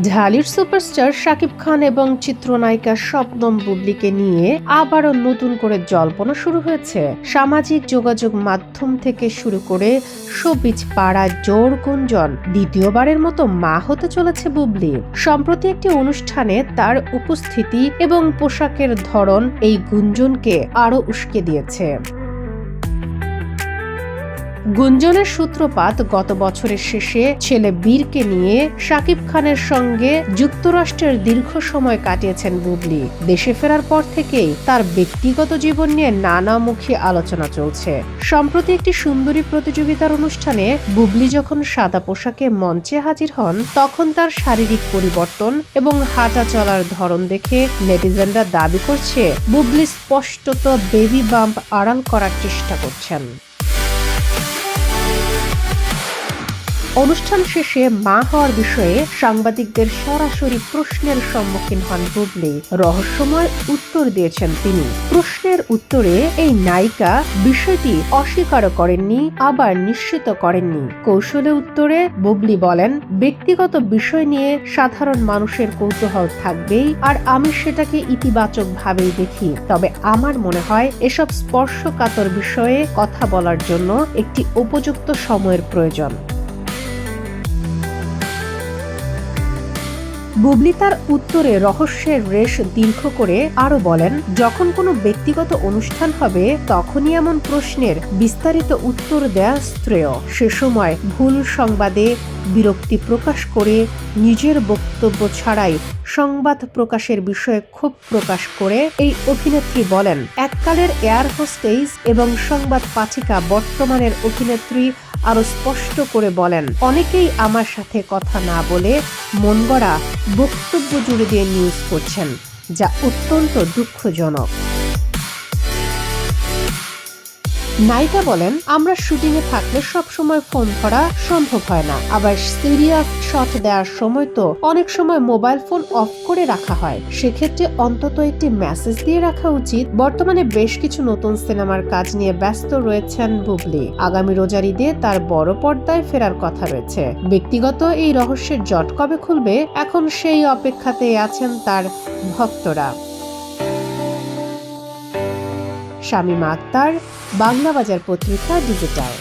ঢালির superstar Shakib Khan এবং চিত্রনায়িকা শবনম বুবলীকে নিয়ে আবারও নতুন করে জল্পনা শুরু হয়েছে। সামাজিক যোগাযোগ মাধ্যম থেকে শুরু করে শোবিজ পাড়ায় জোর গুঞ্জন দ্বিতীয়বারের মতো মা হতে চলেছে বুবলী। সম্প্রতি একটি অনুষ্ঠানে তার উপস্থিতি এবং পোশাকের ধরন এই গুঞ্জনকে আরও উস্কে দিয়েছে। গুঞ্জনের সূত্রপাত গত বছরের শেষে ছেলে বীরকে নিয়ে শাকিব খানের সঙ্গে যুক্তরাষ্ট্রের দীর্ঘ সময় কাটিয়েছেন বুবলী। দেশে ফেরার পর থেকেই তার ব্যক্তিগত জীবন নিয়ে নানামুখী আলোচনা চলছে। সম্প্রতি একটি সুন্দরী প্রতিযোগিতার অনুষ্ঠানে বুবলী যখন সাদা পোশাকে মঞ্চে হাজির হন, তখন তার শারীরিক পরিবর্তন এবং হাঁটা চলার ধরন দেখে নেটিজেনরা দাবি করছে বুবলী স্পষ্টত বেবি বাম্প আড়াল করার চেষ্টা করছেন। অনুষ্ঠান শেষে মা হওয়ার বিষয়ে সাংবাদিকদের সরাসরি প্রশ্নের সম্মুখীন হন বুবলী। রহস্যময় উত্তর দিয়েছেন তিনি। প্রশ্নের উত্তরে এই নায়িকা বিষয়টি অস্বীকার করেননি, আবার নিশ্চিত করেননি। কৌশলে উত্তরে বুবলী বলেন, ব্যক্তিগত বিষয় নিয়ে সাধারণ মানুষের কৌতূহল থাকবেই, আর আমি সেটাকে ইতিবাচক ভাবেই দেখি। তবে আমার মনে হয় এসব স্পর্শকাতর বিষয়ে কথা বলার জন্য একটি উপযুক্ত সময়ের প্রয়োজন। বুবলী তার উত্তরে রহস্যের রেশ দীর্ঘ করে আরো বলেন, যখন কোনো ব্যক্তিগত অনুষ্ঠান হবে তখনই এমন প্রশ্নের বিস্তারিত উত্তর দেয়া শ্রেয়। সে সময় ভুল সংবাদে বিরক্তি প্রকাশ করে নিজের বক্তব্য ছাড়াই সংবাদ প্রকাশের বিষয়ে ক্ষোভ প্রকাশ করে এই অভিনেত্রী বলেন, এককালের এয়ার হোস্টেস এবং সংবাদ পাঠিকা বর্তমানের অভিনেত্রী আরো স্পষ্ট করে বলেন, অনেকেই আমার সাথে কথা না বলে মন গড়া বক্তব্য জুড়ে দিয়ে নিউজ করছেন, যা অত্যন্ত দুঃখজনক। নায়িকা বলেন, আমরা শুটিং এ থাকলে সবসময় ফোন ধরা সম্ভব হয় না, আবার সিরিয়াস শট দেওয়ার সময় তো অনেক সময় মোবাইল ফোন অফ করে রাখা হয়। সেক্ষেত্রে অন্তত একটি মেসেজ দিয়ে রাখা উচিত। বর্তমানে বেশ কিছু নতুন সিনেমার কাজ নিয়ে ব্যস্ত রয়েছেন বুবলী। আগামী রোজার ঈদে তার বড় পর্দায় ফেরার কথা রয়েছে। ব্যক্তিগত এই রহস্যের জট কবে খুলবে, এখন সেই অপেক্ষাতেই আছেন তার ভক্তরা। শামীমা আক্তার, বাংলা বাজার পত্রিকা, ডিজিটাল।